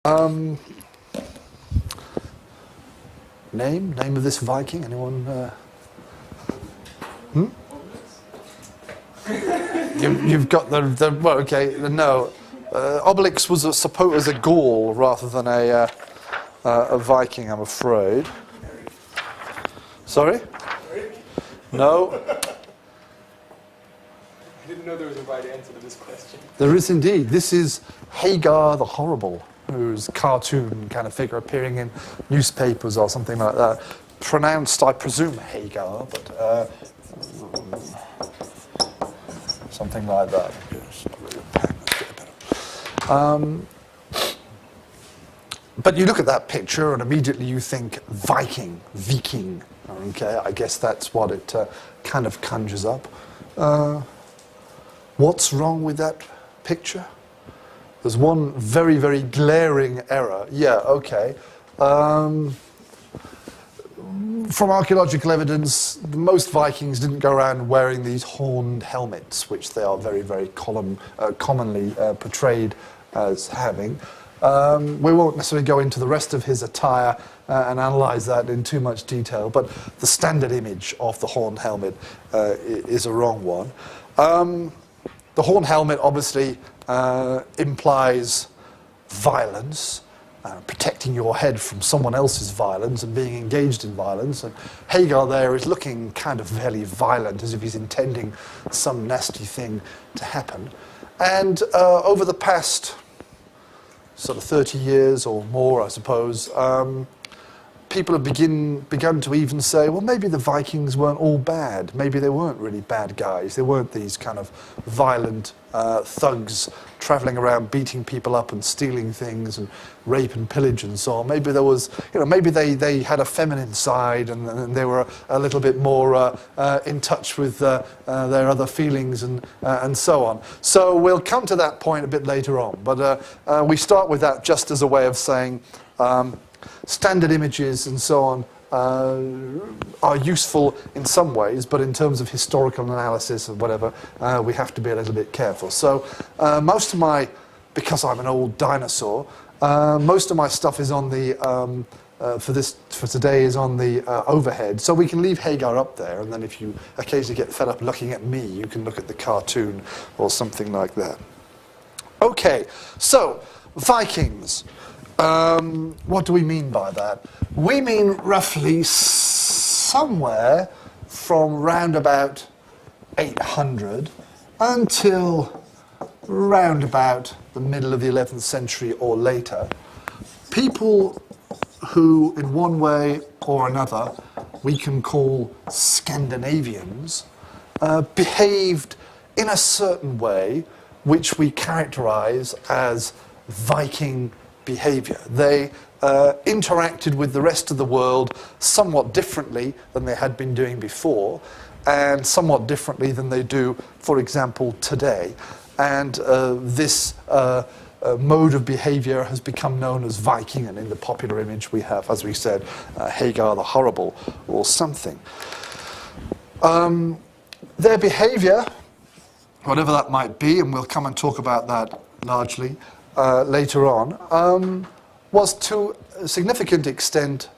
Name of this Viking? Anyone? You've got the well, okay. No, Obelix was supposed as a Gaul rather than a Viking, I'm afraid. Sorry? No. I didn't know there was a right answer to this question. There is indeed. This is Hagar the Horrible, whose cartoon kind of figure appearing in newspapers or something like that. Pronounced, I presume, Hagar, but something like that. But you look at that picture and immediately you think Viking. Okay, I guess that's what it kind of conjures up. What's wrong with that picture? There's one very, very glaring error. Yeah, okay. From archaeological evidence, most Vikings didn't go around wearing these horned helmets, which they are very, very commonly portrayed as having. We won't necessarily go into the rest of his attire and analyse that in too much detail, but the standard image of the horned helmet is a wrong one. The horned helmet obviously implies violence, protecting your head from someone else's violence and being engaged in violence. And Hagar there is looking kind of fairly violent, as if he's intending some nasty thing to happen. And over the past sort of 30 years or more, I suppose, people have begun to even say, well, maybe the Vikings weren't all bad. Maybe they weren't really bad guys. They weren't these kind of violent thugs traveling around beating people up and stealing things and rape and pillage and so on. Maybe there was, maybe they had a feminine side and they were a little bit more in touch with their other feelings and so on. So we'll come to that point a bit later on. But we start with that just as a way of saying standard images and so on are useful in some ways, but in terms of historical analysis and whatever, we have to be a little bit careful. So most of my, because I'm an old dinosaur, most of my stuff is on the, for today is on the overhead. So we can leave Hagar up there, and then if you occasionally get fed up looking at me, you can look at the cartoon or something like that. Okay, so Vikings. What do we mean by that? We mean roughly somewhere from round about 800 until round about the middle of the 11th century or later. People who, in one way or another, we can call Scandinavians, behaved in a certain way which we characterize as Viking behavior. They interacted with the rest of the world somewhat differently than they had been doing before, and somewhat differently than they do, for example, today. And this mode of behavior has become known as Viking, and in the popular image we have, as we said, Hagar the Horrible or something. Their behavior, whatever that might be, and we'll come and talk about that largely later on, was to a significant extent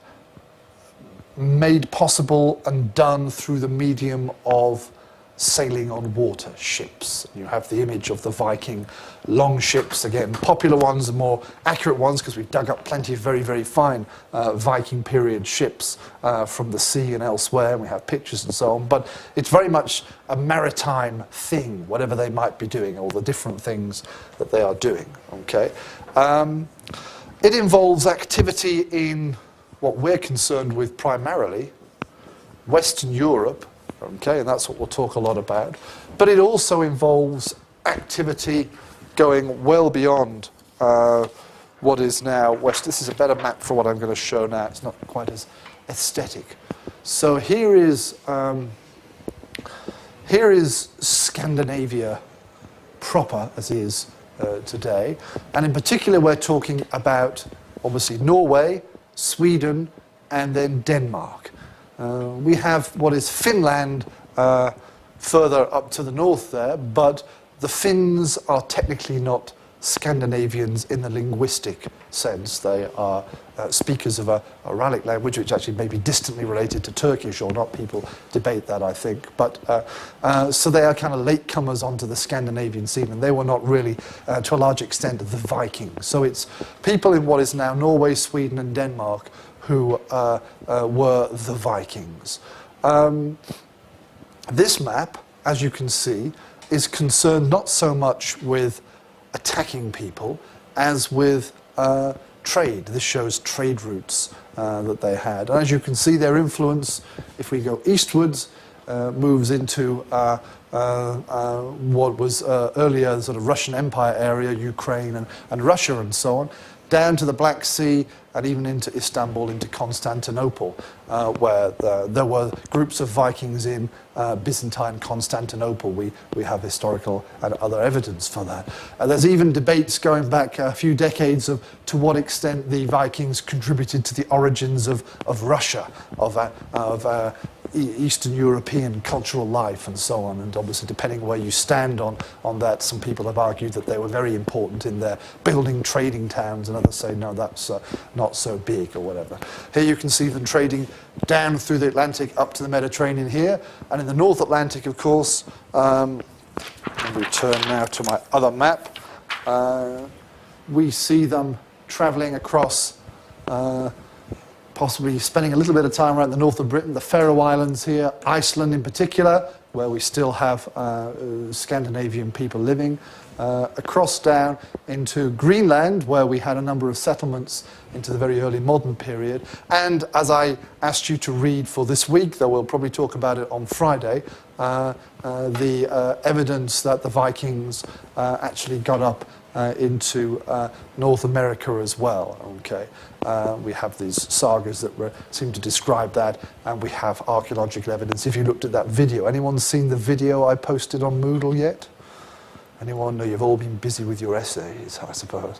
made possible and done through the medium of sailing on water, ships. You have the image of the Viking Longships, again, popular ones, the more accurate ones, because we've dug up plenty of very, very fine Viking period ships from the sea and elsewhere, and we have pictures and so on, but it's very much a maritime thing, whatever they might be doing, all the different things that they are doing, okay? It involves activity in what we're concerned with primarily, Western Europe, okay, and that's what we'll talk a lot about. But it also involves activity going well beyond what is now West. This is a better map for what I'm going to show now. It's not quite as aesthetic. So here is Scandinavia proper, as is today. And in particular, we're talking about, obviously, Norway, Sweden, and then Denmark. We have what is Finland further up to the north there, but the Finns are technically not Scandinavians in the linguistic sense. They are speakers of a Uralic language, which actually may be distantly related to Turkish or not. People debate that, I think. But so they are kind of latecomers onto the Scandinavian scene, and they were not really, to a large extent, the Vikings. So it's people in what is now Norway, Sweden, and Denmark who were the Vikings. This map, as you can see, is concerned not so much with attacking people as with trade. This shows trade routes that they had. And as you can see, their influence, if we go eastwards, moves into what was earlier the sort of Russian Empire area, Ukraine and Russia and so on, down to the Black Sea and even into Istanbul, into Constantinople, where there were groups of Vikings in Byzantine Constantinople. We have historical and other evidence for that. There's even debates going back a few decades of to what extent the Vikings contributed to the origins of Russia, of Eastern European cultural life and so on. And obviously, depending where you stand on that, some people have argued that they were very important in their building trading towns, and others say, no, that's not so big or whatever. Here you can see them trading down through the Atlantic up to the Mediterranean here. And in the North Atlantic, of course, we turn now to my other map, we see them travelling across possibly spending a little bit of time around the north of Britain, the Faroe Islands here, Iceland in particular, where we still have Scandinavian people living, across down into Greenland, where we had a number of settlements into the very early modern period. And as I asked you to read for this week, though we'll probably talk about it on Friday, the evidence that the Vikings actually got up into North America as well. Okay, we have these sagas that seem to describe that, and we have archaeological evidence. If you looked at that video, anyone seen the video I posted on Moodle yet? Anyone? No, you've all been busy with your essays, I suppose.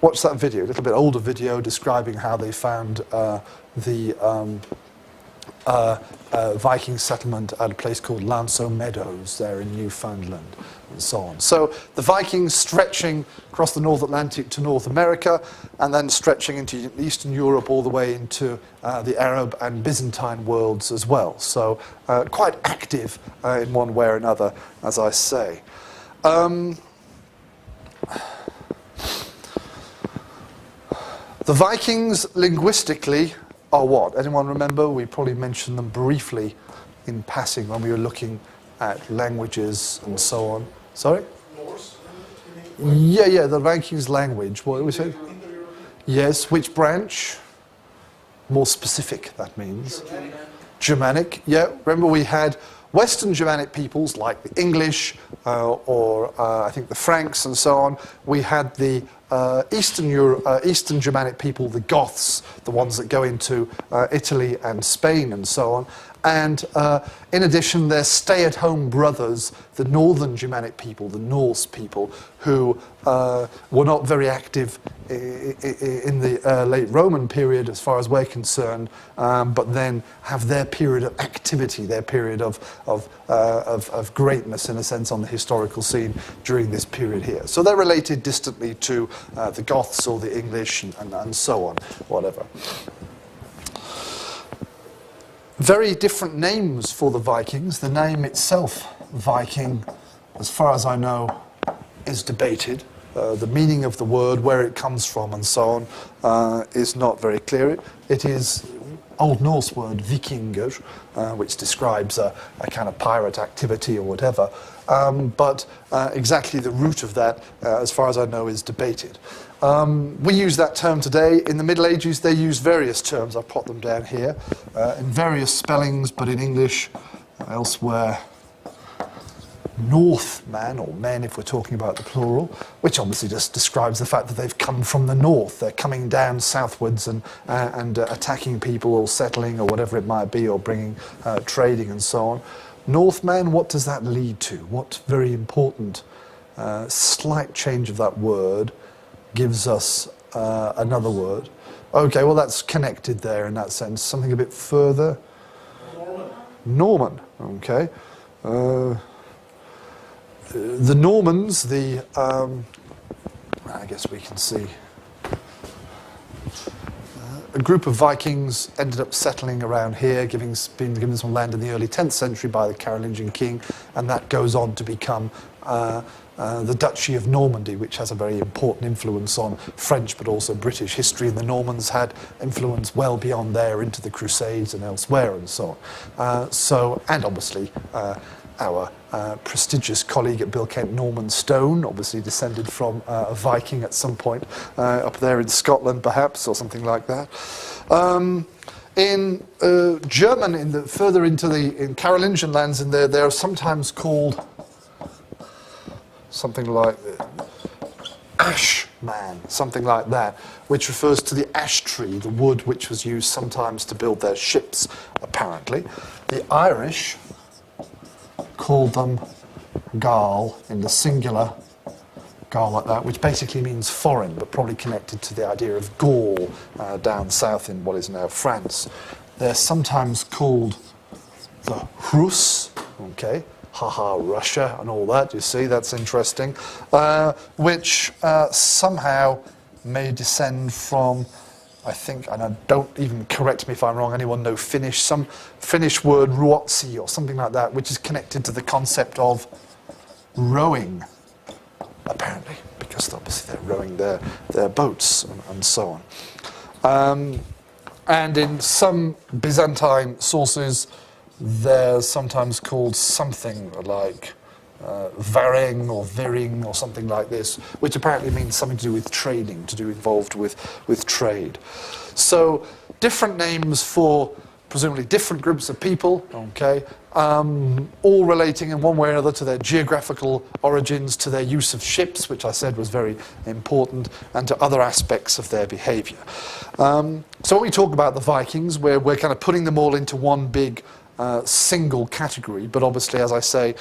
Watch that video, a little bit older video describing how they found the Viking settlement at a place called Lanso Meadows there in Newfoundland and so on. So the Vikings stretching across the North Atlantic to North America and then stretching into Eastern Europe all the way into the Arab and Byzantine worlds as well. So quite active in one way or another, as I say. The Vikings linguistically are what? Anyone remember? We probably mentioned them briefly in passing when we were looking at languages and so on. Sorry? Norse? Yeah, the Vikings language. What did we say? Yes, which branch? More specific, that means. Germanic, yeah. Remember we had Western Germanic peoples like the English or I think the Franks and so on. We had the Eastern Germanic people, the Goths, the ones that go into Italy and Spain and so on. And in addition, their stay-at-home brothers, the Northern Germanic people, the Norse people, who were not very active in the late Roman period, as far as we're concerned, but then have their period of activity, their period of greatness, in a sense, on the historical scene during this period here. So they're related distantly to the Goths or the English and so on, whatever. Very different names for the Vikings. The name itself, Viking, as far as I know, is debated. The meaning of the word, where it comes from and so on, is not very clear. It is Old Norse word, vikingur, which describes a kind of pirate activity or whatever. But exactly the root of that, as far as I know, is debated. We use that term today. In the Middle Ages, they used various terms. I've put them down here, in various spellings, but in English, elsewhere, Northman, or men if we're talking about the plural, which obviously just describes the fact that they've come from the north. They're coming down southwards and attacking people or settling or whatever it might be, or bringing trading and so on. Northman, what does that lead to? What very important slight change of that word gives us another word? Okay, well that's connected there in that sense. Something a bit further. Norman, okay. The Normans, the I guess we can see. A group of Vikings ended up settling around here, being given some land in the early 10th century by the Carolingian king, and that goes on to become the Duchy of Normandy, which has a very important influence on French but also British history. And the Normans had influence well beyond there into the Crusades and elsewhere and so on. And obviously our prestigious colleague at Bill Kent, Norman Stone, obviously descended from a Viking at some point up there in Scotland perhaps, or something like that. In German, further into in Carolingian lands, they're sometimes called something like ash man, something like that, which refers to the ash tree, the wood which was used sometimes to build their ships, apparently. The Irish called them Gael in the singular, Gael like that, which basically means foreign, but probably connected to the idea of Gaul down south in what is now France. They're sometimes called the Rus, okay, haha, Russia and all that, you see, that's interesting, which somehow may descend from, I think, and I don't even, correct me if I'm wrong, anyone know Finnish, some Finnish word ruotsi or something like that, which is connected to the concept of rowing, apparently, because obviously they're rowing their boats and so on. And in some Byzantine sources, they're sometimes called something like Vareng or Viring or something like this, which apparently means something to do with trading, involved with trade. So different names for presumably different groups of people, okay, all relating in one way or another to their geographical origins, to their use of ships, which I said was very important, and to other aspects of their behaviour. So when we talk about the Vikings, we're kind of putting them all into one big single category, but obviously, as I say,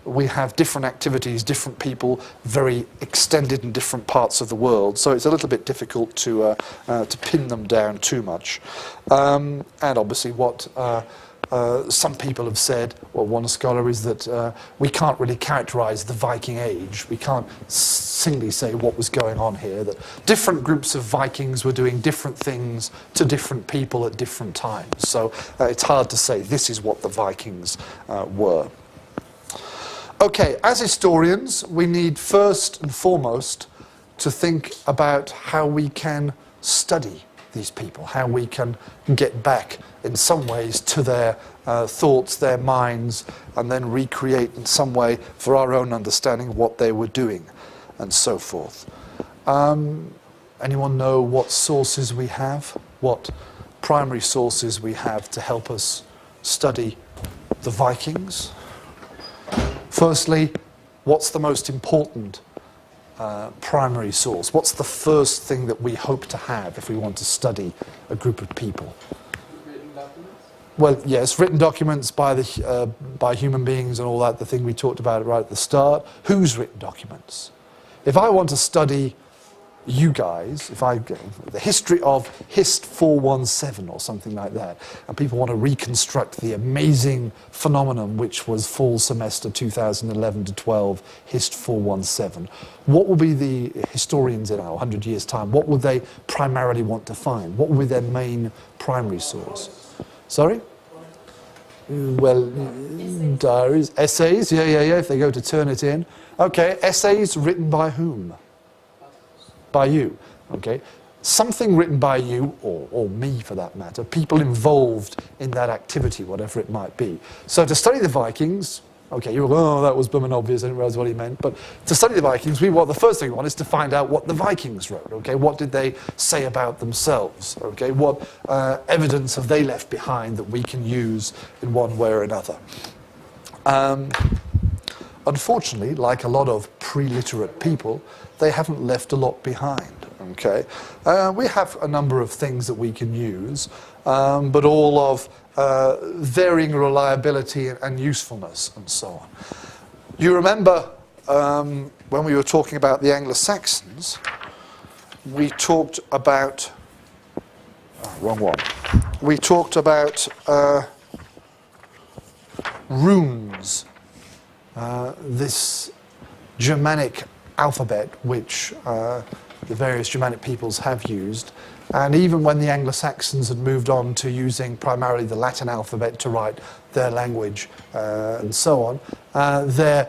we have different activities, different people, very extended in different parts of the world, so it's a little bit difficult to pin them down too much. And obviously what some people have said, well, one scholar, is that we can't really characterize the Viking Age. We can't singly say what was going on here, that different groups of Vikings were doing different things to different people at different times. So it's hard to say this is what the Vikings were. Okay, as historians, we need first and foremost to think about how we can study these people, how we can get back in some ways to their thoughts, their minds, and then recreate in some way for our own understanding what they were doing and so forth. Anyone know what sources we have, what primary sources we have to help us study the Vikings? Firstly, what's the most important primary source? What's the first thing that we hope to have if we want to study a group of people? Written documents? Well, yes, written documents by human beings and all that, the thing we talked about right at the start. Whose written documents? If I want to study you guys, the history of Hist 417 or something like that, and people want to reconstruct the amazing phenomenon which was fall semester 2011 to 12, Hist 417, what will be the historians in 100 years' time, what will they primarily want to find? What will be their main primary source? Sorry? Well, diaries, essays, yeah, if they go to turn it in. Okay, essays written by whom? By you, okay? Something written by you, or me for that matter, people involved in that activity, whatever it might be. So to study the Vikings, okay, you're like, oh, that was blooming obvious, I didn't realize what he meant, but to study the Vikings, the first thing we want is to find out what the Vikings wrote, okay? What did they say about themselves, okay? What evidence have they left behind that we can use in one way or another? Unfortunately, like a lot of pre-literate people, they haven't left a lot behind, okay? We have a number of things that we can use, but all of varying reliability and usefulness and so on. You remember when we were talking about the Anglo-Saxons, we talked about, wrong one, we talked about runes, this Germanic alphabet which the various Germanic peoples have used. And even when the Anglo-Saxons had moved on to using primarily the Latin alphabet to write their language and so on, their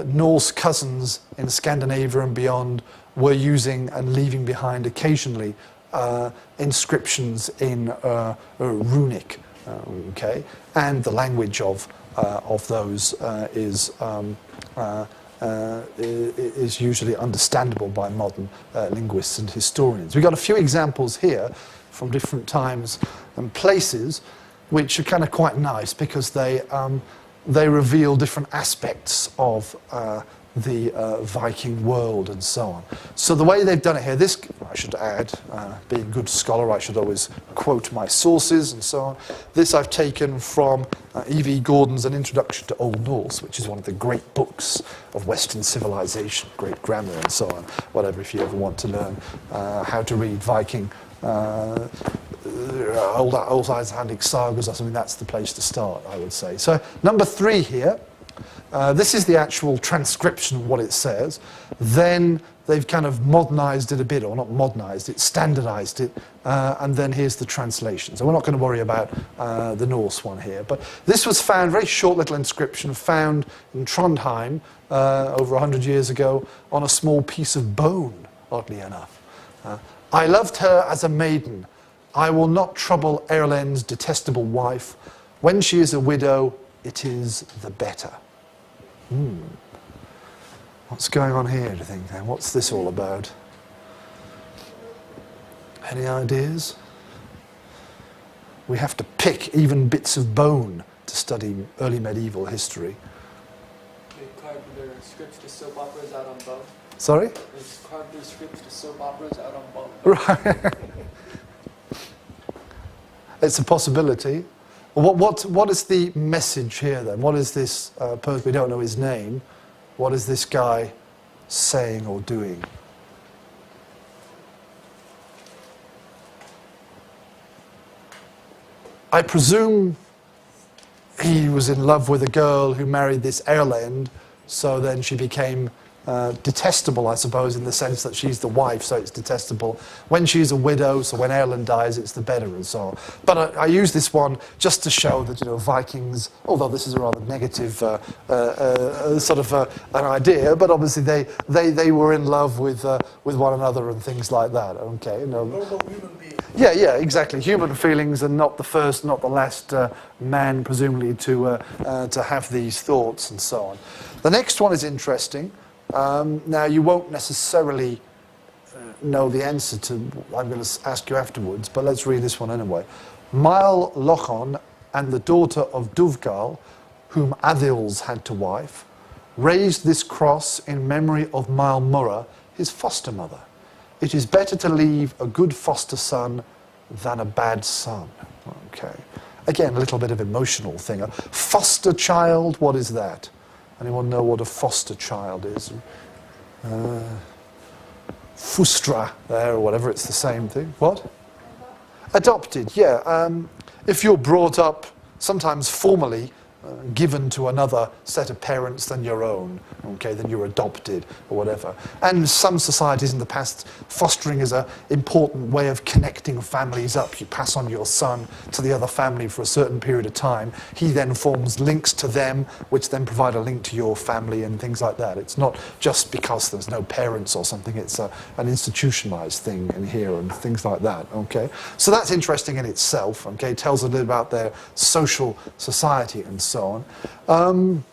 Norse cousins in Scandinavia and beyond were using and leaving behind occasionally inscriptions in runic, okay, and the language of those is usually understandable by modern linguists and historians. We've got a few examples here from different times and places which are kind of quite nice because they reveal different aspects of the Viking world and so on. So the way they've done it here, this, I should add, being a good scholar, I should always quote my sources and so on. This I've taken from E.V. Gordon's An Introduction to Old Norse, which is one of the great books of Western civilization, great grammar and so on, whatever, if you ever want to learn how to read Viking old Icelandic sagas or something, that's the place to start, I would say. So number 3 here. This is the actual transcription of what it says. Then they've kind of modernized it a bit, or not modernized it, standardized it, and then here's the translation. So we're not going to worry about the Norse one here. But this was found, very short little inscription, found in Trondheim over 100 years ago on a small piece of bone, oddly enough. I loved her as a maiden. I will not trouble Erlend's detestable wife. When she is a widow, it is the better. What's going on here, do you think, then? What's this all about? Any ideas? We have to pick even bits of bone to study early medieval history. They carved their scripts to soap operas out on bone. Sorry? They carved their scripts to soap operas out on bone. Right. It's a possibility. What is the message here then? What is this person, we don't know his name, what is this guy saying or doing? I presume he was in love with a girl who married this Erlend, so then she became detestable, I suppose, in the sense that she's the wife, so it's detestable. When she's a widow, so when Erlend dies, it's the better, and so on. But I use this one just to show that, you know, Vikings, although this is a rather negative sort of an idea, but obviously they were in love with one another and things like that. Okay, no. Normal human beings. Yeah, exactly. Human feelings, and not the first, not the last man, presumably, to have these thoughts and so on. The next one is interesting. Now, you won't necessarily know the answer to, I'm going to ask you afterwards, but let's read this one anyway. Mael Lochon and the daughter of Duvgal, whom Athils had to wife, raised this cross in memory of Mael Murra, his foster mother. It is better to leave a good foster son than a bad son. Okay. Again, a little bit of emotional thing. A foster child, what is that? Anyone know what a foster child is? Fustra, there, or whatever, it's the same thing. What? Adopted, yeah. If you're brought up, sometimes formally, given to another set of parents than your own, okay, then you're adopted or whatever. And some societies in the past, fostering is an important way of connecting families up. You pass on your son to the other family for a certain period of time. He then forms links to them, which then provide a link to your family and things like that. It's not just because there's no parents or something, it's an institutionalized thing in here and things like that, okay? So that's interesting in itself, okay? It tells a little about their social society and so on.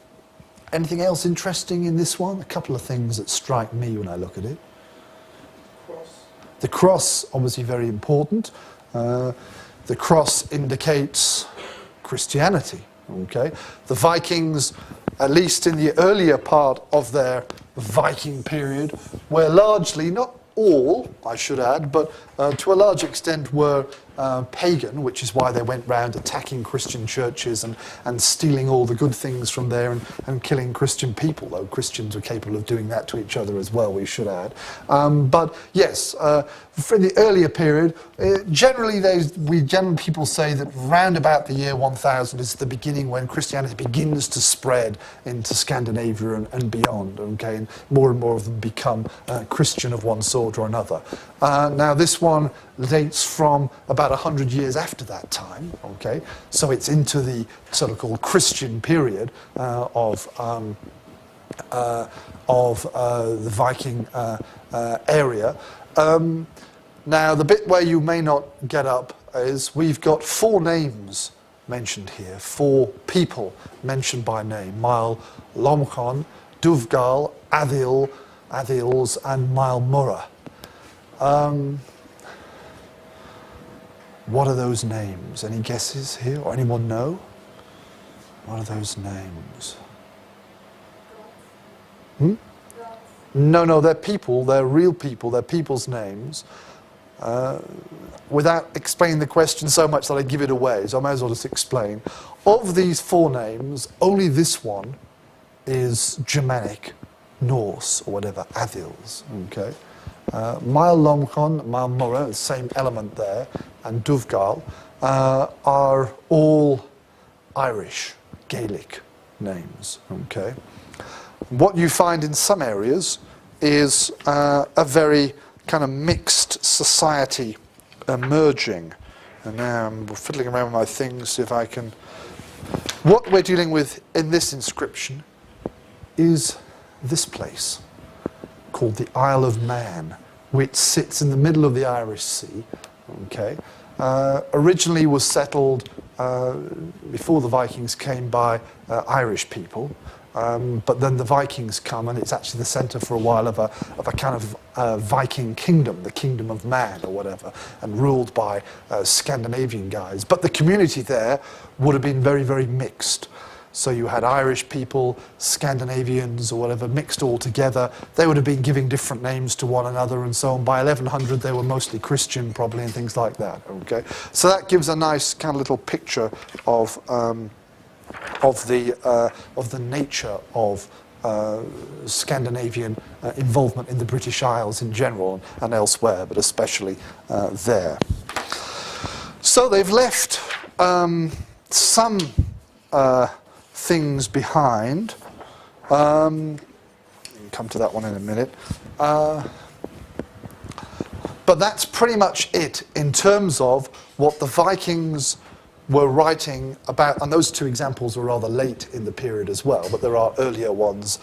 Anything else interesting in this one? A couple of things that strike me when I look at it. Cross. The cross, obviously very important. The cross indicates Christianity, okay? The Vikings, at least in the earlier part of their Viking period, were largely, not all, I should add, but to a large extent were pagan, which is why they went round attacking Christian churches and stealing all the good things from there and killing Christian people, though Christians were capable of doing that to each other as well, we should add. But yes, for the earlier period, generally people say that round about the year 1000 is the beginning when Christianity begins to spread into Scandinavia and beyond, okay, and more of them become Christian of one sort or another. Now this one dates from about 100 years after that time, okay, so it's into the so-called Christian period of the Viking area. Now the bit where you may not get up is we've got 4 names mentioned here, 4 people mentioned by name: Mael Lomchon, Duvgal, Adils and Mael Murra. What are those names? Any guesses here? Or anyone know? What are those names? No, they're people, they're real people, they're people's names. Without explaining the question so much that I give it away, so I might as well just explain. Of these 4 names, only this one is Germanic, Norse, or whatever, Adils, okay? Mael Lomchon, Mael Murra, the same element there, and Duvgal are all Irish, Gaelic names, okay? What you find in some areas is a very kind of mixed society emerging. And now I'm fiddling around with my things, see if I can... What we're dealing with in this inscription is this place, called the Isle of Man, which sits in the middle of the Irish Sea, okay? Originally was settled before the Vikings came by Irish people, but then the Vikings come and it's actually the centre for a while of a kind of Viking kingdom, the Kingdom of Man or whatever, and ruled by Scandinavian guys. But the community there would have been very, very mixed. So you had Irish people, Scandinavians or whatever, mixed all together. They would have been giving different names to one another and so on. By 1100 they were mostly Christian probably and things like that, okay? So that gives a nice kind of little picture of the nature of Scandinavian involvement in the British Isles in general and elsewhere, but especially there. So they've left some things behind. We can come to that one in a minute. But that's pretty much it in terms of what the Vikings were writing about, and those 2 examples were rather late in the period as well, but there are earlier ones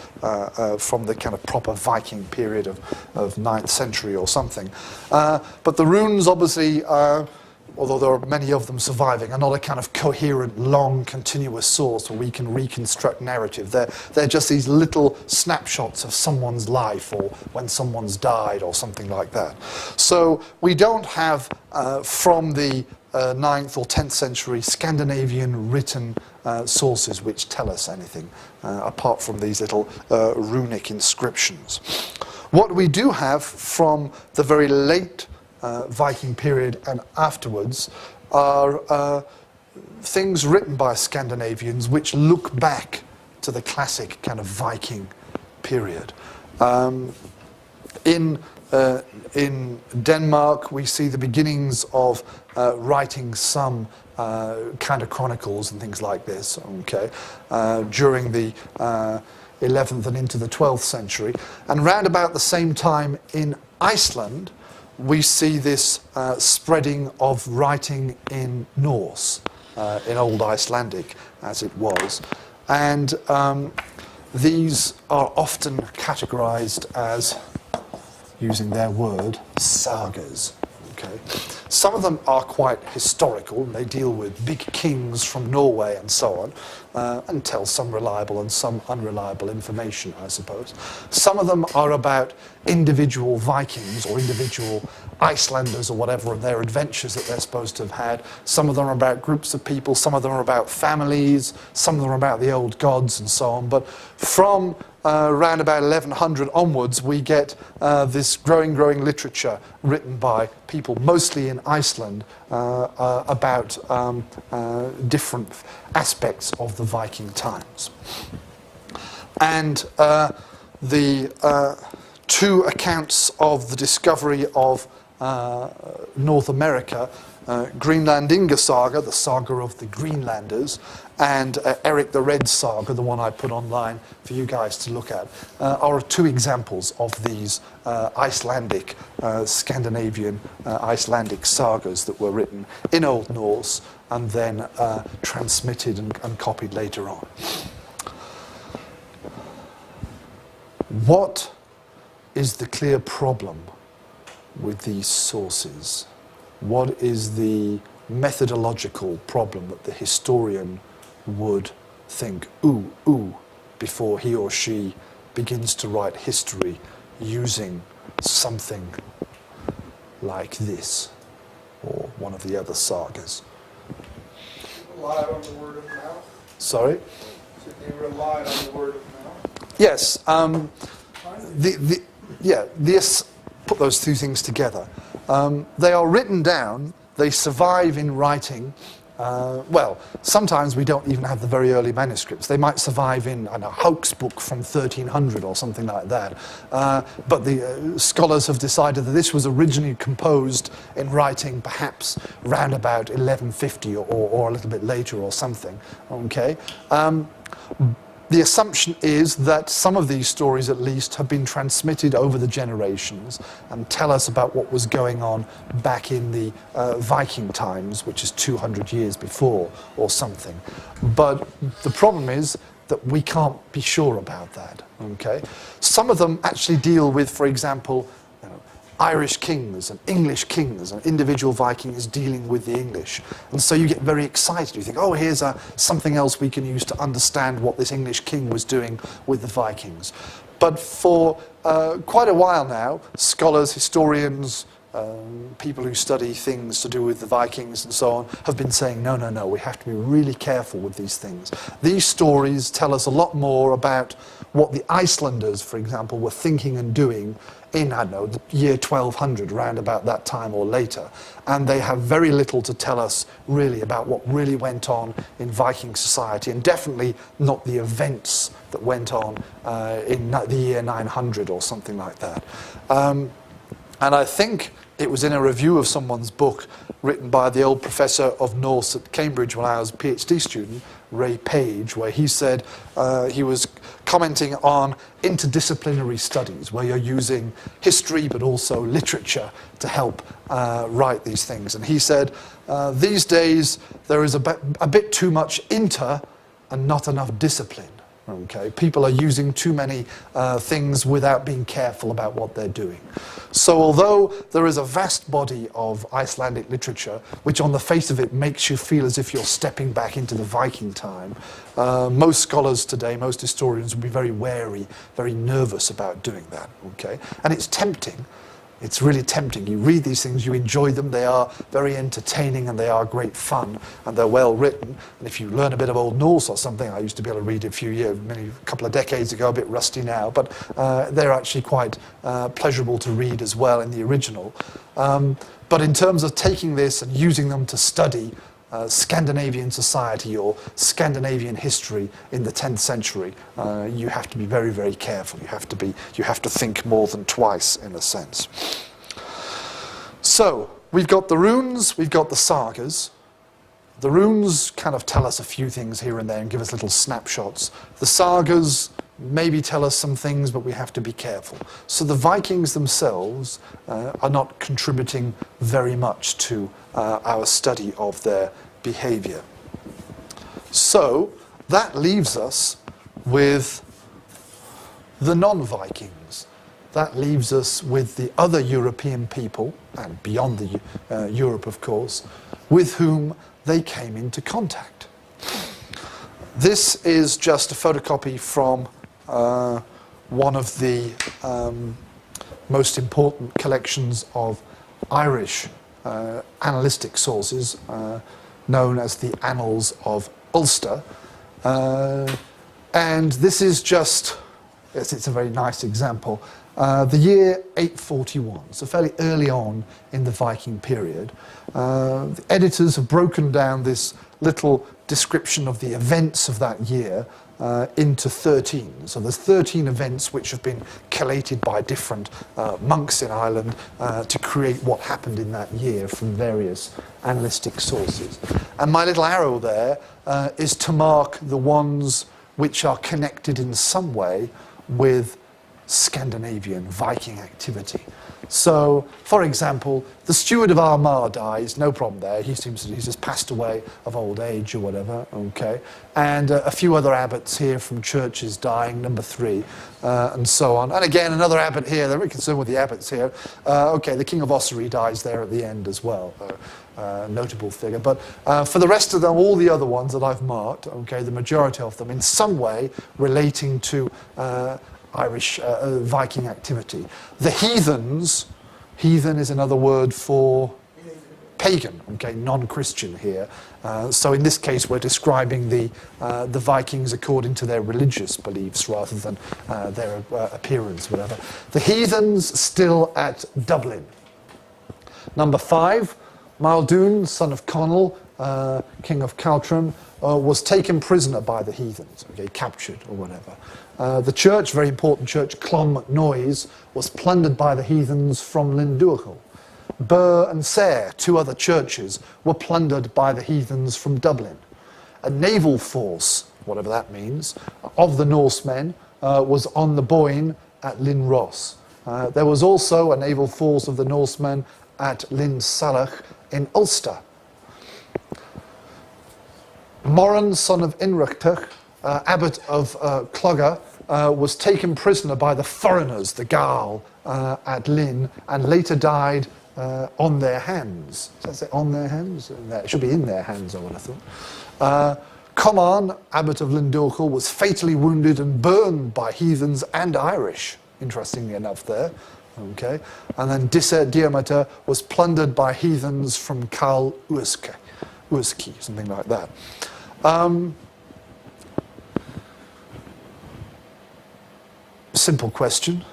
from the kind of proper Viking period of 9th century or something. But the runes obviously, although there are many of them surviving, are not a kind of coherent, long, continuous source where we can reconstruct narrative. They're just these little snapshots of someone's life or when someone's died or something like that. So we don't have from the 9th or 10th century Scandinavian written sources which tell us anything apart from these little runic inscriptions. What we do have from the very late Viking period and afterwards are things written by Scandinavians which look back to the classic kind of Viking period. In Denmark, we see the beginnings of writing some kind of chronicles and things like this, okay, during the 11th and into the 12th century. And round about the same time in Iceland, we see this spreading of writing in Norse, in Old Icelandic, as it was. And these are often categorized as, using their word, sagas. Okay. Some of them are quite historical, and they deal with big kings from Norway and so on, and tell some reliable and some unreliable information, I suppose. Some of them are about individual Vikings or individual Icelanders or whatever, and their adventures that they're supposed to have had. Some of them are about groups of people, some of them are about families, some of them are about the old gods and so on. But from around about 1100 onwards, we get this growing literature written by people, mostly in Iceland, about different aspects of the Viking times. And the two accounts of the discovery of North America, Greenlandinga Saga, the saga of the Greenlanders, and Eric the Red Saga, the one I put online for you guys to look at, are two examples of these Icelandic, Scandinavian Icelandic sagas that were written in Old Norse and then transmitted and copied later on. What is the clear problem with these sources? What is the methodological problem that the historian would think, ooh, before he or she begins to write history using something like this or one of the other sagas? Relied on the word of mouth. Sorry? So they relied on the word of mouth. Yes. Put those two things together. They are written down. They survive in writing. Well, sometimes we don't even have the very early manuscripts. They might survive in a hoax book from 1300 or something like that. But the scholars have decided that this was originally composed in writing perhaps round about 1150 or a little bit later or something. Okay. The assumption is that some of these stories, at least, have been transmitted over the generations and tell us about what was going on back in the Viking times, which is 200 years before or something. But the problem is that we can't be sure about that. Okay? Some of them actually deal with, for example, Irish kings and English kings, and individual Vikings dealing with the English. And so you get very excited. You think, oh, here's something else we can use to understand what this English king was doing with the Vikings. But for quite a while now, scholars, historians, people who study things to do with the Vikings and so on, have been saying, no, we have to be really careful with these things. These stories tell us a lot more about what the Icelanders, for example, were thinking and doing in, I don't know, the year 1200, around about that time or later. And they have very little to tell us really about what really went on in Viking society, and definitely not the events that went on in the year 900 or something like that. And I think it was in a review of someone's book written by the old professor of Norse at Cambridge when I was a PhD student, Ray Page, where he said he was commenting on interdisciplinary studies, where you're using history but also literature to help write these things. And he said, these days there is a bit too much inter and not enough discipline. Okay, people are using too many things without being careful about what they're doing. So although there is a vast body of Icelandic literature, which on the face of it makes you feel as if you're stepping back into the Viking time, most scholars today, most historians will be very wary, very nervous about doing that. Okay, and it's tempting. It's really tempting. You read these things, you enjoy them, they are very entertaining and they are great fun and they're well written. And if you learn a bit of Old Norse or something, I used to be able to read it a couple of decades ago, a bit rusty now, but they're actually quite pleasurable to read as well in the original. But in terms of taking this and using them to study Scandinavian society or Scandinavian history in the 10th century, you have to be very, very careful. You have to think more than twice, in a sense. So we've got the runes, we've got the sagas. The runes kind of tell us a few things here and there and give us little snapshots. The sagas maybe tell us some things, but we have to be careful. So the Vikings themselves are not contributing very much to our study of their behavior. So that leaves us with the non-Vikings. That leaves us with the other European people, and beyond Europe, of course, with whom they came into contact. This is just a photocopy from one of the most important collections of Irish annalistic sources, known as the Annals of Ulster. And this is just yes, it's a very nice example. The year 841, so fairly early on in the Viking period. The editors have broken down this little description of the events of that year into 13. So there's 13 events which have been collated by different monks in Ireland to create what happened in that year from various annalistic sources. And my little arrow there is to mark the ones which are connected in some way with Scandinavian Viking activity. So, for example, the steward of Armagh dies, no problem there. He's just passed away of old age or whatever, okay. And a few other abbots here from churches dying, number 3, and so on. And again, another abbot here, they're very concerned with the abbots here. Okay, the King of Ossory dies there at the end as well. Notable figure. But for the rest of them, all the other ones that I've marked, okay, the majority of them in some way relating to Irish Viking activity. The heathens, heathen is another word for pagan, okay, non-Christian here. So in this case, we're describing the Vikings according to their religious beliefs rather than their appearance, whatever. The heathens still at Dublin. Number 5, Maelduin, son of Conall, king of Caltrim, was taken prisoner by the heathens, okay, captured or whatever. The church, very important church, Clonmacnoise, was plundered by the heathens from Linduachal. Birr and Sayre, 2 other churches, were plundered by the heathens from Dublin. A naval force, whatever that means, of the Norsemen was on the Boyne at Lyn Ross. There was also a naval force of the Norsemen at Lyn Salach in Ulster. Moran, son of Inrechtach, abbot of Clogher, was taken prisoner by the foreigners, the Gael, at Lynn, and later died on their hands. Does that say on their hands? It should be in their hands, I would have thought. Coman, abbot of Linduachal, was fatally wounded and burned by heathens and Irish, interestingly enough there. Okay. And then Dissa Diarmata was plundered by heathens from Cal Uiski, something like that. Simple question.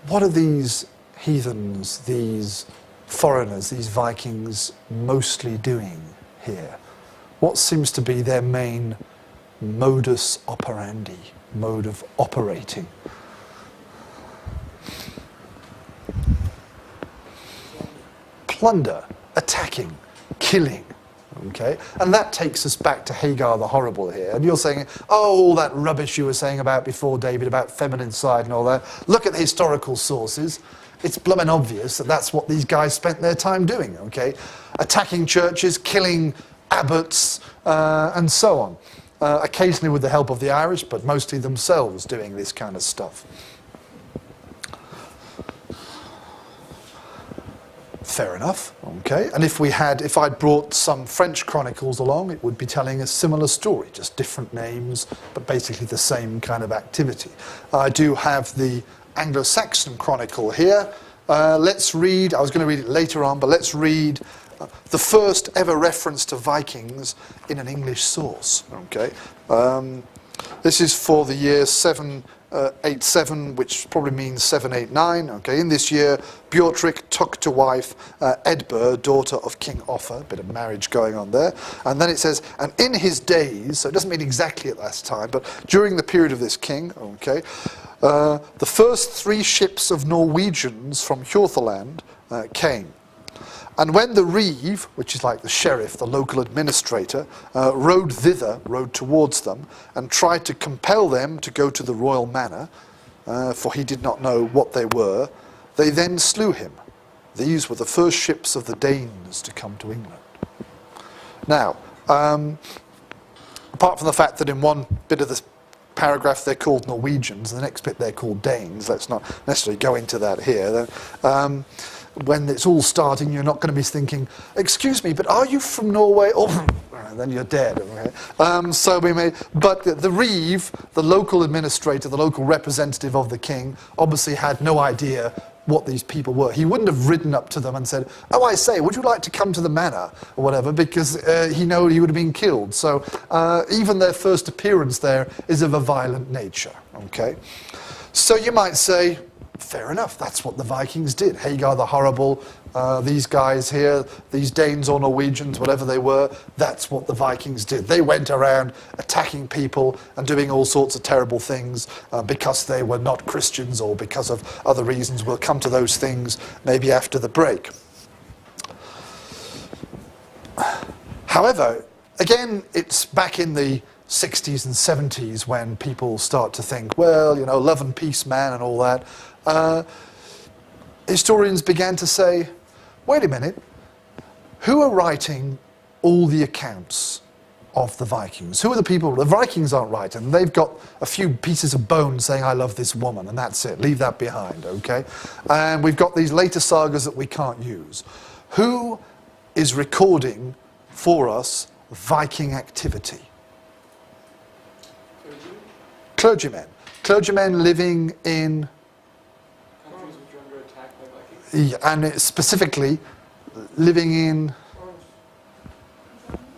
What are these heathens, these foreigners, these Vikings mostly doing here? What seems to be their main modus operandi, mode of operating? Plunder, attacking, killing. Okay, and that takes us back to Hagar the Horrible here. And you're saying, oh, all that rubbish you were saying about before, David, about feminine side and all that. Look at the historical sources. It's blooming obvious that that's what these guys spent their time doing, okay? Attacking churches, killing abbots, and so on. Occasionally with the help of the Irish, but mostly themselves doing this kind of stuff. Fair enough, okay. And if I'd brought some French chronicles along, it would be telling a similar story, just different names, but basically the same kind of activity. I do have the Anglo-Saxon Chronicle here. Let's read, I was going to read it later on, but let's read the first ever reference to Vikings in an English source, okay. This is for the year 787, which probably means 789. Okay, in this year, Beorhtric took to wife Edbur, daughter of King Offa. A bit of marriage going on there. And then it says, and in his days, so it doesn't mean exactly at that time, but during the period of this king, okay, the first 3 ships of Norwegians from Hjorthaland came. And when the reeve, which is like the sheriff, the local administrator, rode towards them, and tried to compel them to go to the royal manor, for he did not know what they were, they then slew him. These were the first ships of the Danes to come to England. Now, apart from the fact that in one bit of this paragraph they're called Norwegians, and the next bit they're called Danes, let's not necessarily go into that here. When it's all starting, you're not going to be thinking, excuse me, but are you from Norway? Oh, then you're dead. Okay? But the reeve, the local administrator, the local representative of the king, obviously had no idea what these people were. He wouldn't have ridden up to them and said, oh, I say, would you like to come to the manor, or whatever, because he knew he would have been killed. So even their first appearance there is of a violent nature. Okay. So you might say, fair enough, that's what the Vikings did. Hagar the Horrible, these guys here, these Danes or Norwegians, whatever they were, that's what the Vikings did. They went around attacking people and doing all sorts of terrible things because they were not Christians or because of other reasons. We'll come to those things maybe after the break. However, again, it's back in the 60s and 70s when people start to think, well, you know, love and peace, man, and all that. Historians began to say, wait a minute, who are writing all the accounts of the Vikings? Who are the people? The Vikings aren't writing. They've got a few pieces of bone saying, I love this woman, and that's it. Leave that behind, okay? And we've got these later sagas that we can't use. Who is recording for us Viking activity? Clergymen. Clergymen living in... Countries which are under attack by Vikings. Yeah, and it's specifically living in...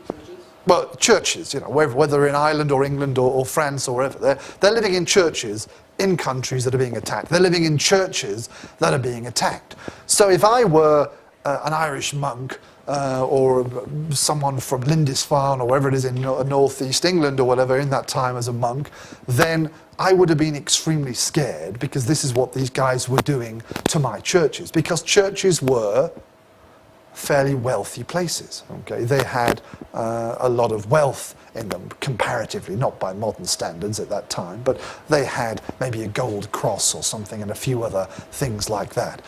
Churches. Well, churches, you know, whether in Ireland or England or France or wherever. They're living in churches in countries that are being attacked. They're living in churches that are being attacked. So if I were an Irish monk or someone from Lindisfarne or wherever it is in northeast England or whatever in that time as a monk, then I would have been extremely scared because this is what these guys were doing to my churches. Because churches were fairly wealthy places. Okay, they had a lot of wealth in them comparatively, not by modern standards at that time, but they had maybe a gold cross or something and a few other things like that.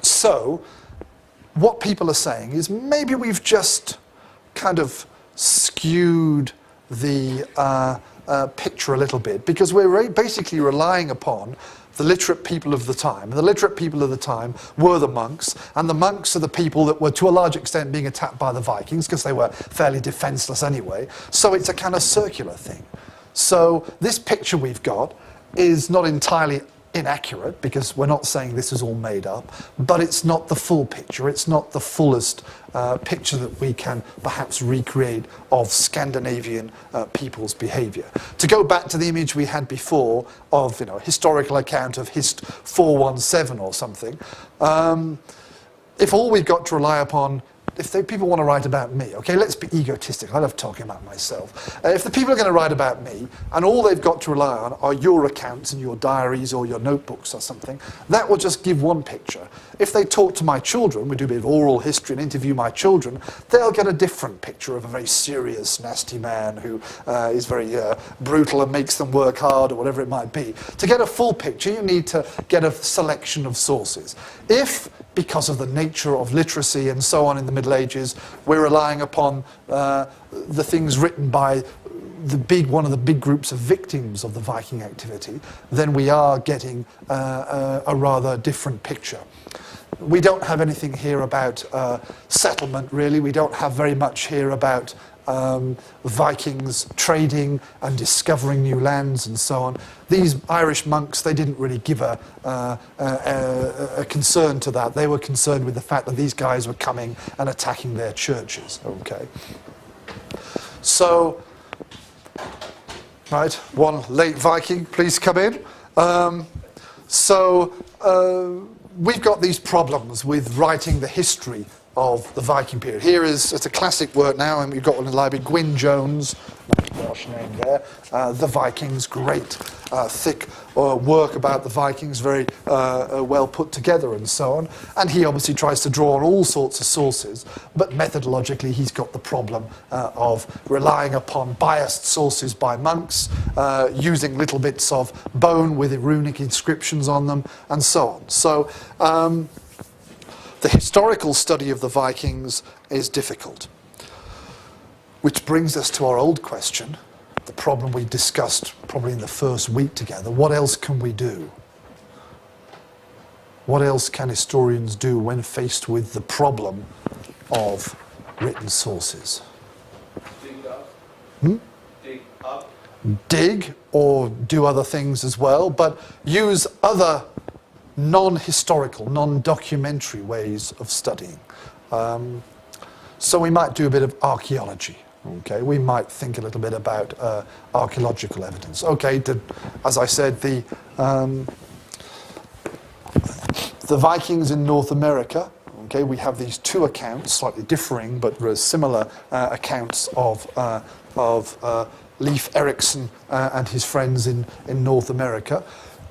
So what people are saying is maybe we've just kind of skewed the picture a little bit because we're basically relying upon the literate people of the time. And the literate people of the time were the monks, and the monks are the people that were to a large extent being attacked by the Vikings because they were fairly defenseless anyway. So it's a kind of circular thing. So this picture we've got is not entirely inaccurate because we're not saying this is all made up, but it's not the full picture. It's not the fullest picture that we can perhaps recreate of Scandinavian people's behavior. To go back to the image we had before of, you know, historical account of Hist 417 or something, if all we've got to rely upon, if people want to write about me, okay, let's be egotistic. I love talking about myself. If the people are going to write about me and all they've got to rely on are your accounts and your diaries or your notebooks or something, that will just give one picture. If they talk to my children, we do a bit of oral history and interview my children, they'll get a different picture of a very serious, nasty man who is very brutal and makes them work hard or whatever it might be. To get a full picture, you need to get a selection of sources. If, because of the nature of literacy and so on in the Middle Ages, we're relying upon the things written by one of the big groups of victims of the Viking activity, then we are getting a rather different picture. We don't have anything here about settlement, really. We don't have very much here about Vikings trading and discovering new lands and so on. These Irish monks, they didn't really give a concern to that. They were concerned with the fact that these guys were coming and attacking their churches. Okay. So, right, one late Viking, please come in. We've got these problems with writing the history of the Viking period. Here is, it's a classic work now, and we've got one in the library, Gwyn Jones, Welsh name there, The Vikings, great thick work about the Vikings, very well put together and so on. And he obviously tries to draw on all sorts of sources, but methodologically he's got the problem of relying upon biased sources by monks, using little bits of bone with runic inscriptions on them, and so on. So the historical study of the Vikings is difficult. Which brings us to our old question, the problem we discussed probably in the first week together. What else can we do? What else can historians do when faced with the problem of written sources? Dig up. Dig up. Dig or do other things as well, but use other non-historical, non-documentary ways of studying. So we might do a bit of archaeology. Okay, we might think a little bit about archaeological evidence. Okay, as I said, the Vikings in North America. Okay, we have these two accounts, slightly differing but similar accounts of Leif Erikson and his friends in North America.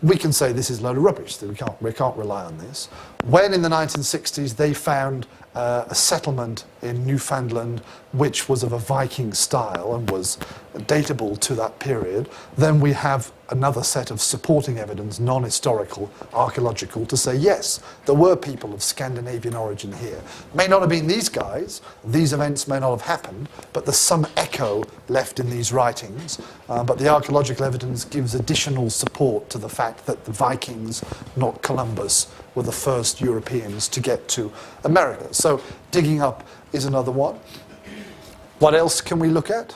We can say this is a load of rubbish, that we can't rely on this. When in the 1960s they found a settlement in Newfoundland which was of a Viking style and was datable to that period, then we have another set of supporting evidence, non-historical, archaeological, to say yes, there were people of Scandinavian origin here. May not have been these guys, these events may not have happened, but there's some echo left in these writings. But the archaeological evidence gives additional support to the fact that the Vikings, not Columbus, were the first Europeans to get to America. So digging up is another one. What else can we look at?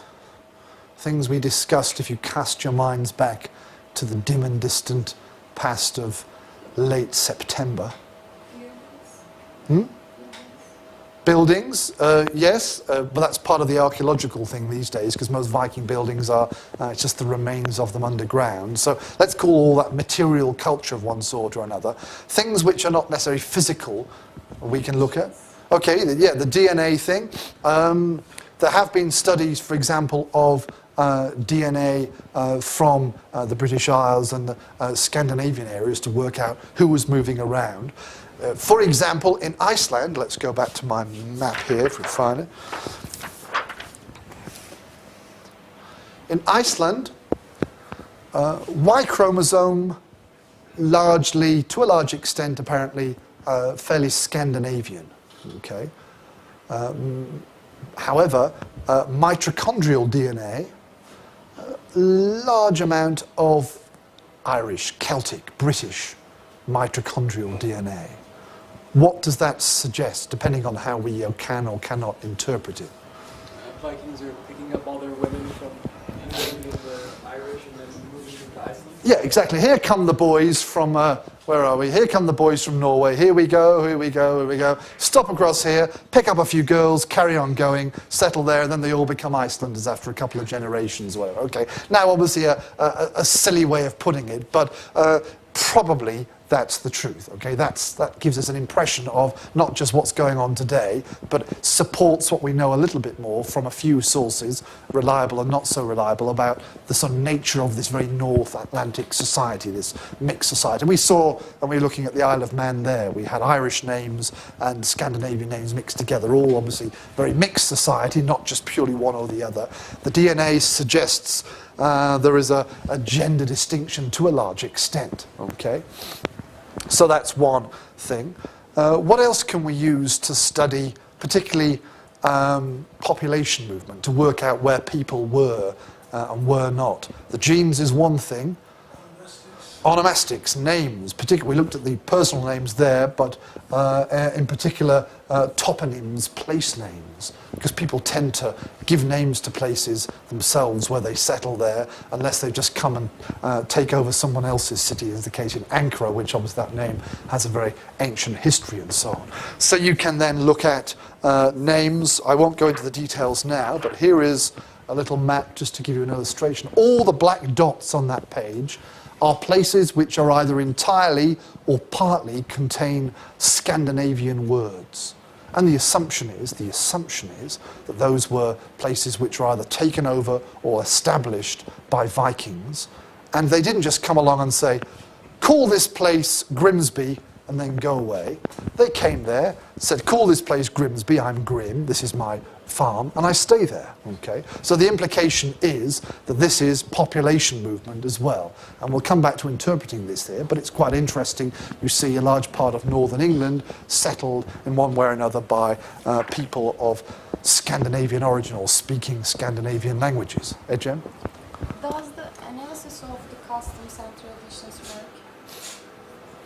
Things we discussed if you cast your minds back to the dim and distant past of late September. Buildings, yes, but that's part of the archaeological thing these days, because most Viking buildings are it's just the remains of them underground. So let's call all that material culture of one sort or another. Things which are not necessarily physical, we can look at. Okay, yeah, the DNA thing. There have been studies, for example, of DNA from the British Isles and the Scandinavian areas to work out who was moving around. For example, in Iceland, let's go back to my map here if we find it. In Iceland, Y chromosome largely, to a large extent apparently, fairly Scandinavian. Okay. However, mitochondrial DNA, large amount of Irish, Celtic, British mitochondrial DNA. What does that suggest, depending on how we can or cannot interpret it? Vikings are picking up all their women from England and the Irish and then moving to Iceland? Yeah, exactly. Here come the boys from, where are we? Here come the boys from Norway. Here we go, here we go, here we go. Stop across here, pick up a few girls, carry on going, settle there, and then they all become Icelanders after a couple of generations or whatever. Okay. Now, obviously, a silly way of putting it, but probably that's the truth. Okay, that gives us an impression of not just what's going on today, but supports what we know a little bit more from a few sources, reliable and not so reliable, about the sort of nature of this very North Atlantic society, this mixed society. And we saw, when we were looking at the Isle of Man there, we had Irish names and Scandinavian names mixed together, all obviously very mixed society, not just purely one or the other. The DNA suggests there is a gender distinction to a large extent. Okay. So that's one thing. What else can we use to study, particularly population movement, to work out where people were and were not? The genes is one thing. Onomastics, names, particularly, we looked at the personal names there, but in particular toponyms, place names, because people tend to give names to places themselves where they settle there, unless they just come and take over someone else's city, as the case in Ankara, which obviously that name has a very ancient history and so on. So you can then look at names. I won't go into the details now, but here is a little map just to give you an illustration. All the black dots on that page are places which are either entirely or partly contain Scandinavian words. And the assumption is that those were places which were either taken over or established by Vikings. And they didn't just come along and say, call this place Grimsby, and then go away. They came there, said, call this place Grimsby, I'm Grim, this is my farm, and I stay there. Okay? So the implication is that this is population movement as well. And we'll come back to interpreting this here, but it's quite interesting. You see a large part of northern England settled in one way or another by people of Scandinavian origin or speaking Scandinavian languages. Jem? Does the analysis of the customs and traditions work?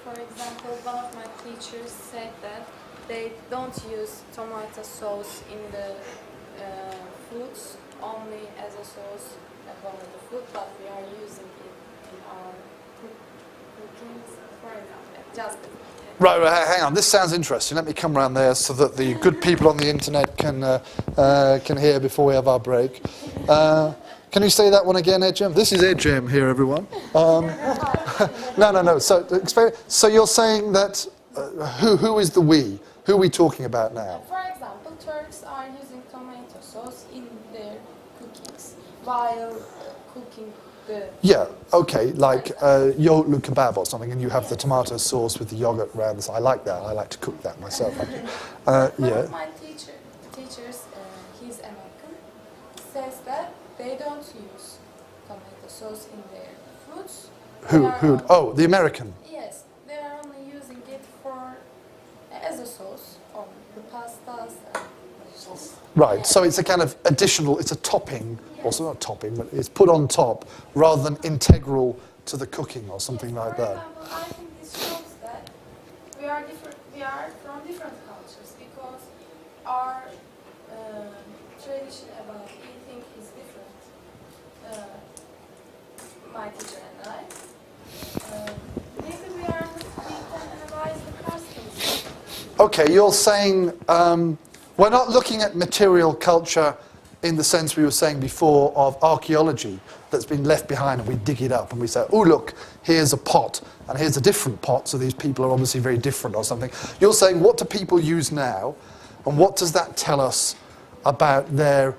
For example, one of my teachers said that they don't use tomato sauce in the foods only as a sauce about the food, but we are using it in our cookings, for example. Just Right, hang on. This sounds interesting. Let me come around there so that the good people on the internet can hear before we have our break. Can you say that one again, Edgem? This is Edgem here, everyone. No. So you're saying that who is the we? Who are we talking about now? For example, Turks are using tomato sauce in their cookings while cooking the... Yeah, okay, like yogurt kebab or something, and you have the tomato sauce with the yogurt around the side. I like that. I like to cook that myself, actually. One Yeah. of my teachers, he's American, says that they don't use tomato sauce in their foods. Who? Oh, the American. Yes, they are only using it for as a sauce on the pastas. Right, so it's a kind of additional, it's a topping, also not topping, but it's put on top rather than integral to the cooking or something like For that. example, I think this shows that we are from different cultures because our tradition about eating is different. My teacher and I. Maybe we can analyze the customs. Okay, you're saying we're not looking at material culture in the sense we were saying before of archaeology that's been left behind, and we dig it up and we say, oh look, here's a pot and here's a different pot, so these people are obviously very different or something. You're saying, what do people use now, and what does that tell us about their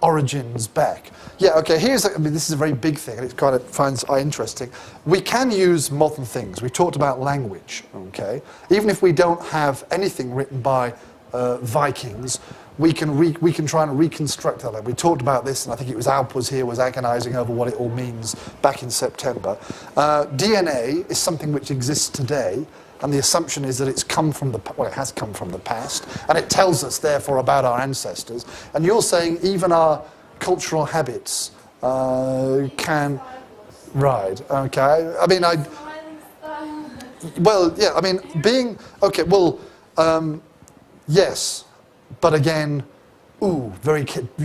origins back? Yeah, okay, this is a very big thing, and it kind of finds interesting. We can use modern things. We talked about language, okay? Even if we don't have anything written by Vikings, we can try and reconstruct that. We talked about this, and I think it was Alp was agonizing over what it all means back in September. DNA is something which exists today, and the assumption is that it has come from the past, and it tells us, therefore, about our ancestors. And you're saying even our cultural habits can... Right, okay. I mean, well, yeah, I mean, okay, well, yes, but again, you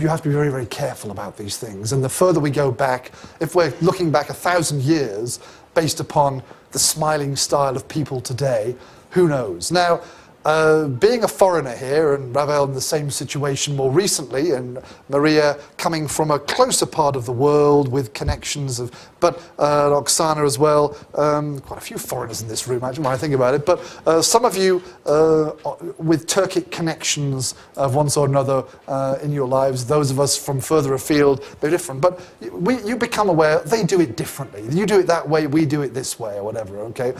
have to be very, very careful about these things. And the further we go back, if we're looking back 1,000 years based upon the smiling style of people today, who knows? Now, being a foreigner here, and Ravel in the same situation more recently, and Maria coming from a closer part of the world with connections but Oksana as well, quite a few foreigners in this room actually when I think about it, but some of you with Turkic connections of one sort or another in your lives, those of us from further afield, they're different, but you become aware they do it differently. You do it that way, we do it this way, or whatever, okay?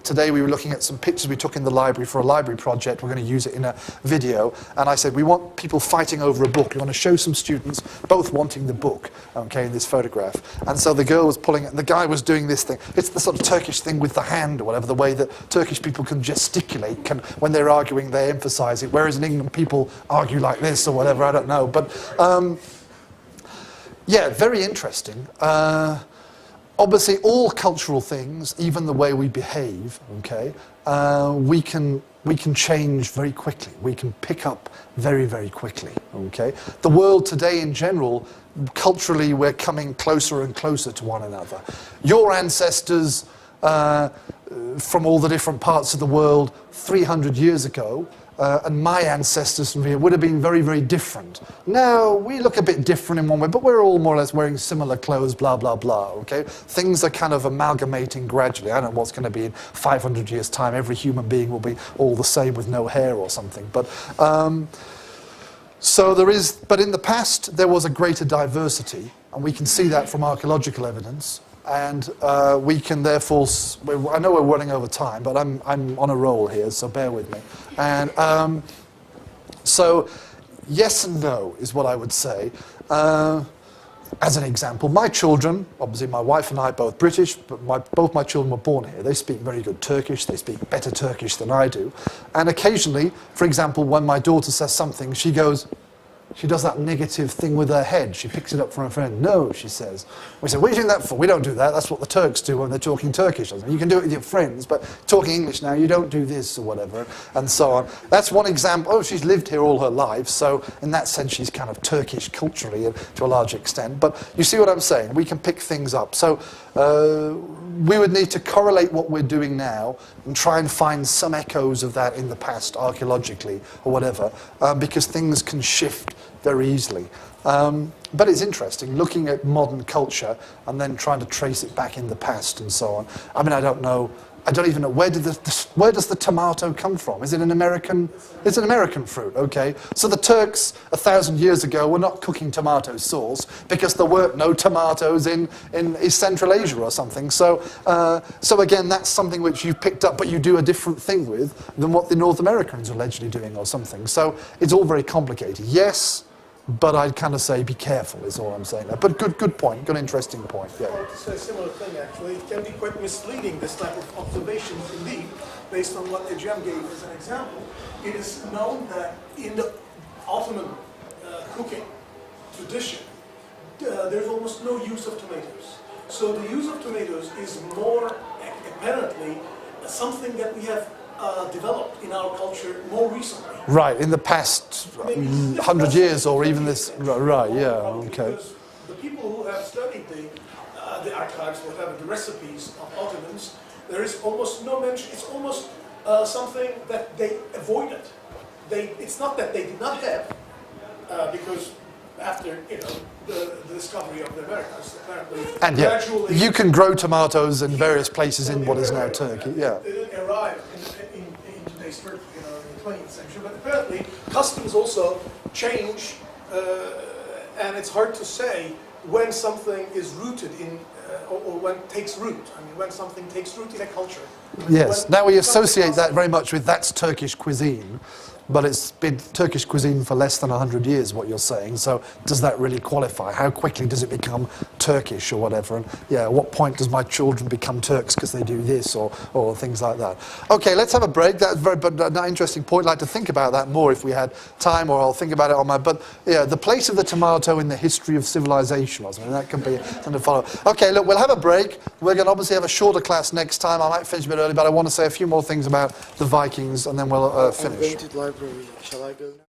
Today we were looking at some pictures we took in the library for a library project. We're going to use it in a video. And I said, we want people fighting over a book. We want to show some students both wanting the book, okay, in this photograph. And so the girl was pulling it, and the guy was doing this thing. It's the sort of Turkish thing with the hand or whatever, the way that Turkish people can gesticulate. When they're arguing, they emphasize it. Whereas in England, people argue like this or whatever, I don't know. But, yeah, very interesting. Obviously, all cultural things, even the way we behave, okay, we can change very quickly. We can pick up very, very quickly, okay? The world today in general, culturally, we're coming closer and closer to one another. Your ancestors from all the different parts of the world 300 years ago, and my ancestors from here would have been very, very different. Now, we look a bit different in one way, but we're all more or less wearing similar clothes, blah, blah, blah, okay? Things are kind of amalgamating gradually. I don't know what's going to be in 500 years' time. Every human being will be all the same with no hair or something. But, but in the past, there was a greater diversity, and we can see that from archaeological evidence. And we can therefore, I know we're running over time, but I'm on a roll here, so bear with me. And so, yes and no is what I would say. As an example, my children, obviously my wife and I are both British, but both my children were born here. They speak very good Turkish, they speak better Turkish than I do. And occasionally, for example, when my daughter says something, she goes, She does that negative thing with her head. She picks it up from her friend. No, she says. We say, what are you doing that for? We don't do that. That's what the Turks do when they're talking Turkish. You can do it with your friends, but talking English now, you don't do this or whatever, and so on. That's one example. Oh, she's lived here all her life, so in that sense, she's kind of Turkish culturally to a large extent. But you see what I'm saying? We can pick things up. So we would need to correlate what we're doing now and try and find some echoes of that in the past, archaeologically or whatever, because things can shift very easily. But it's interesting, looking at modern culture and then trying to trace it back in the past and so on. I mean, I don't even know, where does the tomato come from? Is it an American? It's an American fruit, okay. So the Turks 1,000 years ago were not cooking tomato sauce because there weren't no tomatoes in East Central Asia or something. So again, that's something which you've picked up, but you do a different thing with than what the North Americans are allegedly doing or something. So it's all very complicated. Yes, but I'd kind of say be careful is all I'm saying. But good point, good interesting point. Yeah. Well, to say a similar thing actually, it can be quite misleading, this type of observations indeed, based on what Ecem gave as an example. It is known that in the Ottoman cooking tradition, there's almost no use of tomatoes. So the use of tomatoes is more apparently something that we have developed in our culture more recently. Right, in the past 100 years or even this, right, yeah, okay. Because the people who have studied the archives, whatever, the recipes of Ottomans, there is almost no mention, it's almost something that they avoided. It's not that they did not have, because after, the discovery of the Americas, apparently, and yeah, gradually... you can grow tomatoes in various places in what is now Turkey, yeah. They didn't arrive in today's Turkey, in the 20th century, but apparently customs also change, and it's hard to say when something is rooted in, or when it takes root. I mean, when something takes root in a culture. Yes, now we associate that very much with that's Turkish cuisine. But it's been Turkish cuisine for less than 100 years, what you're saying. So does that really qualify? How quickly does it become Turkish or whatever? And yeah, at what point does my children become Turks because they do this or things like that? Okay, let's have a break. That's an interesting point. I'd like to think about that more if we had time, or I'll think about it on my... But yeah, the place of the tomato in the history of civilization or something, that can be something to follow. Okay, look, we'll have a break. We're going to obviously have a shorter class next time. I might finish a bit early, but I want to say a few more things about the Vikings and then we'll finish. I'm going to the library. Shall I go now?